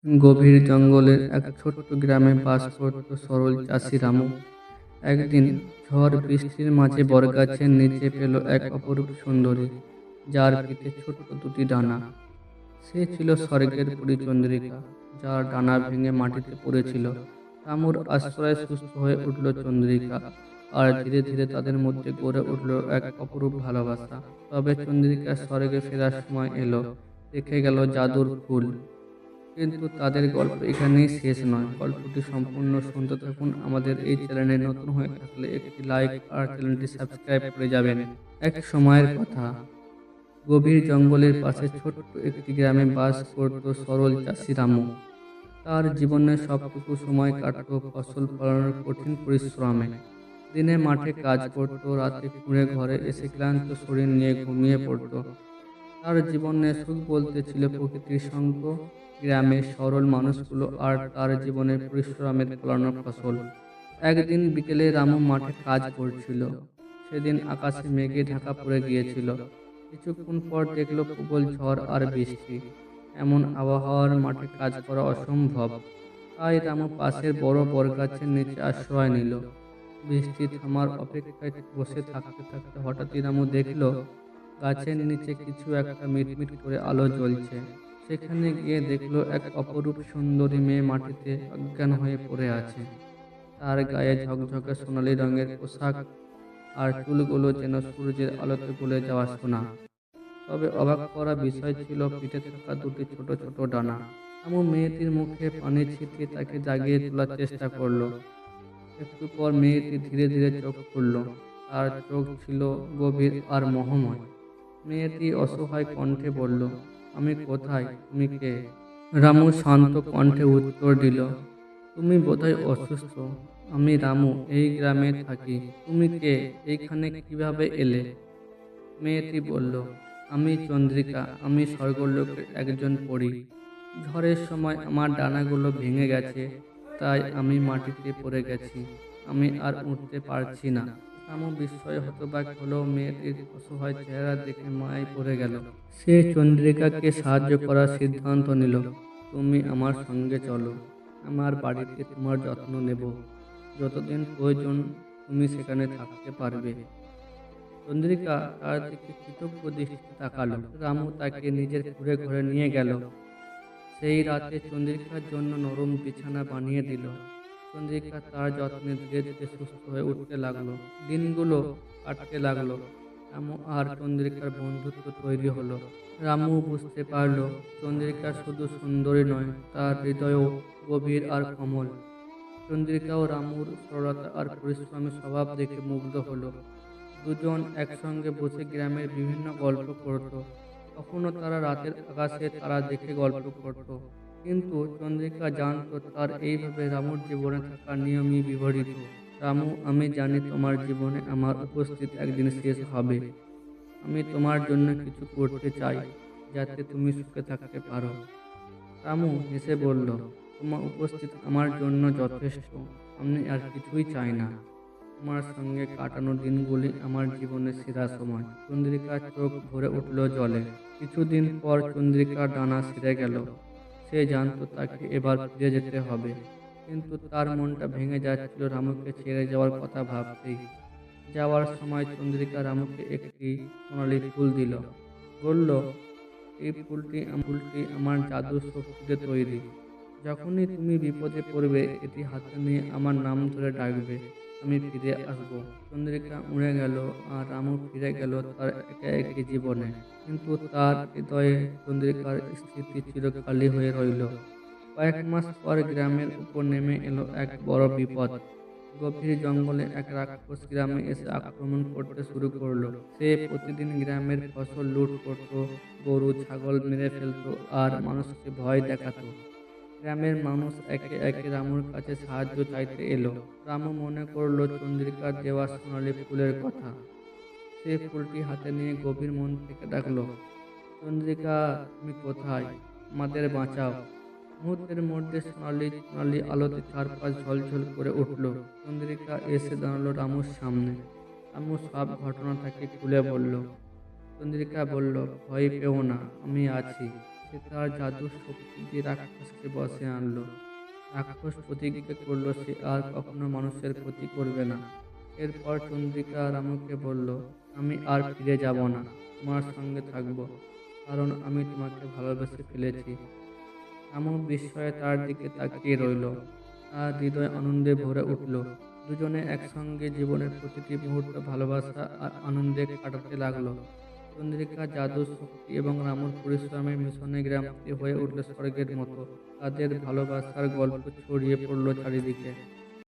গভীর জঙ্গলের এক ছোট্ট গ্রামে বাস করত সরল চাষি রামু। একদিন ঝড় বৃষ্টির মাঝে বরগাছের নিচে পেল এক অপরূপ সুন্দরী, যার পিঠে ছোট্ট দুটি ডানা। সে ছিল স্বর্গের পরী চন্দ্রিকা, যার ডানা ভেঙে মাটিতে পড়েছিল। রামুর আশ্রয়ে সুস্থ হয়ে উঠল চন্দ্রিকা, আর ধীরে ধীরে তাদের মধ্যে গড়ে উঠল এক অপরূপ ভালোবাসা। তবে চন্দ্রিকা স্বর্গে ফেরার সময় এলো, রেখে গেল জাদুর ফুল। কিন্তু তাদের গল্প এখানেই শেষ নয়। গল্পটি সম্পূর্ণ শুনতে থাকুন। আমাদের এই চ্যানেলে নতুন হয়ে থাকলে একটি লাইক আর চ্যানেলটি সাবস্ক্রাইব করে যাবেন। এক সময়ের কথা, গভীর জঙ্গলের পাশে ছোট্ট একটি গ্রামে বাস করত সরল চাষি রামু। তার জীবনের সবটুকু সময় কাটত ফসল ফলানোর কঠিন পরিশ্রমে। দিনে মাঠে কাজ করত, রাতে কুঁড়ে ঘরে এসে ক্লান্ত শরীর নিয়ে ঘুমিয়ে পড়ত। তার জীবনে সুখ বলতে ছিল প্রকৃতির সঙ্গ, গ্রামের সরল মানুষগুলো আর তার জীবনের পরিশ্রমের ফলানো ফসল। একদিন বিকেলে রামু মাঠে কাজ করছিল। সেদিন আকাশে মেঘে ঢাকা পড়ে গিয়েছিল। কিছুক্ষণ পর দেখলো প্রবল ঝড় আর বৃষ্টি। এমন আবহাওয়ার মাঠে কাজ করা অসম্ভব। তাই রামু পাশের বড় বরগাছের নিচে আশ্রয় নিল। বৃষ্টি থামার অপেক্ষায় বসে থাকতে থাকতে হঠাৎই রামু দেখলো গাছের নিচে কিছু একটা মিটমিট করে আলো জ্বলছে। সেখানে গিয়ে দেখলো এক অপরূপ সুন্দরী মেয়ে মাটিতে অজ্ঞান হয়ে পড়ে আছে। তার গায়ে ঝকঝকে সোনালী রঙের পোশাক, আর চুলগুলো যেন সূর্যের আলোতে গলে যাওয়া সোনা। তবে অবাক করা বিষয় ছিল পিঠে থাকা দুটি ছোট ছোট ডানা। রামু মেয়েটির মুখে পানি ছিটিয়ে তাকে জাগিয়ে তোলার চেষ্টা করলো। একটু পর মেয়েটি ধীরে ধীরে চোখ খুলল। তার চোখ ছিল গভীর আর মোহময়। মেয়েটি অসহায় কণ্ঠে বলল, আমি কোথায়, তুমি কে? রামু শান্ত কণ্ঠে উত্তর দিল, তুমি বোধহয় অসুস্থ। আমি রামু, এই গ্রামে থাকি। তুমি কে? এইখানে কিভাবে এলে? মেয়েটি বলল, আমি চন্দ্রিকা, আমি স্বর্গলোকের একজন পরী। ঝড়ের সময় আমার ডানাগুলো ভেঙে গেছে, তাই আমি মাটিতে পড়ে গেছি। আমি আর উঠতে পারছি না। রামু বিস্ময়ে হতবাক হলো। মেয়েটির অসহায় চেহারা দেখে মায়ায় পড়ে গেল। সে চন্দ্রিকাকে সাহায্য করার সিদ্ধান্ত নিল। তুমি আমার সঙ্গে চলো, আমার বাড়িতে তোমার যত্ন নেব। যতদিন প্রয়োজন তুমি সেখানে থাকতে পারবে। চন্দ্রিকা তার দিকে কৃতজ্ঞ দৃষ্টিতে তাকালো। রামু তাকে নিজের কুঁড়ে ঘরে নিয়ে গেল। সেই রাতে চন্দ্রিকার জন্য নরম বিছানা বানিয়ে দিল। চন্দ্রিকা তার যত্নে ধীরে ধীরে সুস্থ হয়ে উঠতে লাগলো। দিনগুলো কাটতে লাগলো। রামু আর চন্দ্রিকার বন্ধুত্ব তৈরি হলো। রামু বুঝতে পারলো চন্দ্রিকা শুধু সুন্দরী নয়, তার হৃদয়ও গভীর আর কোমল। চন্দ্রিকাও রামুর সরলতা আর পরিশ্রমী স্বভাব দেখে মুগ্ধ হলো। দুজন একসঙ্গে বসে গ্রামের বিভিন্ন গল্প করত। কখনো তারা রাতের আকাশে তারা দেখে গল্প করত। কিন্তু চন্দ্রিকা জানতো তার এইভাবে রামুর জীবনে থাকার নিয়মই বিপরীত। রামু, আমি জানি তোমার জীবনে আমার উপস্থিত একদিন শেষ হবে। আমি তোমার জন্য কিছু করতে চাই, যাতে তুমি সুখে থাকতে পারো। রামু হেসে বলল, তোমার উপস্থিত আমার জন্য যথেষ্ট। আমি আর কিছুই চাই না। তোমার সঙ্গে কাটানো দিনগুলি আমার জীবনের সেরা সময়। চন্দ্রিকার চোখ ভরে উঠল জলে। কিছুদিন পর চন্দ্রিকার ডানা ছিঁড়ে গেল। সে জানতো তাকে এবার ফিরে যেতে হবে, কিন্তু তার মনটা ভেঙে যাচ্ছিল রামুকে ছেড়ে যাওয়ার কথা ভাবতেই। যাওয়ার সময় চন্দ্রিকা রামুকে একটি সোনালী ফুল দিল। বলল, এই ফুলটি আমার জাদুর শক্তিতে তৈরি। যখনই তুমি বিপদে পড়বে, এটি হাতে নিয়ে আমার নাম ধরে ডাকবে, আমি ফিরে আসব। চন্দ্রিকা উড়ে গেল, আর রামু ফিরে গেল তার একা একই জীবনে। কিন্তু তার হৃদয়ে চন্দ্রিকার স্মৃতি চিরকালই হয়ে রইল। কয়েক মাস পর গ্রামের উপর নেমে এলো এক বড় বিপদ। গভীর জঙ্গলে এক রাক্ষস গ্রামে এসে আক্রমণ করতে শুরু করলো। সে প্রতিদিন গ্রামের ফসল লুট করত, গরু ছাগল মেরে ফেলতো আর মানুষকে ভয় দেখাতো। গ্রামের মানুষ একে একে রামুর কাছে সাহায্য চাইতে এলো। রামু মনে করলো চন্দ্রিকার দেওয়া সোনালী ফুলের কথা। সে ফুলটি হাতে নিয়ে গভীর মন থেকে ডাকলো, চন্দ্রিকা, তুমি কোথায়? আমাদের বাঁচাও। মুহূর্তের মধ্যে সোনালী সোনালী আলোতে চারপাশ ঝলঝল করে উঠল। চন্দ্রিকা এসে দাঁড়ালো রামুর সামনে। রামু সব ঘটনা তাকে খুলে বলল। চন্দ্রিকা বলল, ভয় পেও না, আমি আছি। সে তার জাদুর শক্তি দিয়ে রাক্ষসকে বশে আনলো। রাক্ষস প্রতিজ্ঞা করলো সে আর কখনো মানুষের ক্ষতি করবে না। এরপর চন্দ্রিকা রামুকে বলল, আমি আর ফিরে যাব না, তোমার সঙ্গে থাকবো, কারণ আমি তোমাকে ভালোবেসে ফেলেছি। রামু বিস্ময়ে তার দিকে তাকিয়ে রইল। তার হৃদয় আনন্দে ভরে উঠল। দুজনে একসঙ্গে জীবনের প্রতিটি মুহূর্ত ভালোবাসা আর আনন্দে কাটাতে লাগলো। চন্দ্রিকা জাদুর শক্তি এবং রামুর পরিশ্রমের মিশনে গ্রামটি হয়ে উঠল স্বর্গের মতো। তাদের ভালোবাসার গল্প ছড়িয়ে পড়ল চারিদিকে।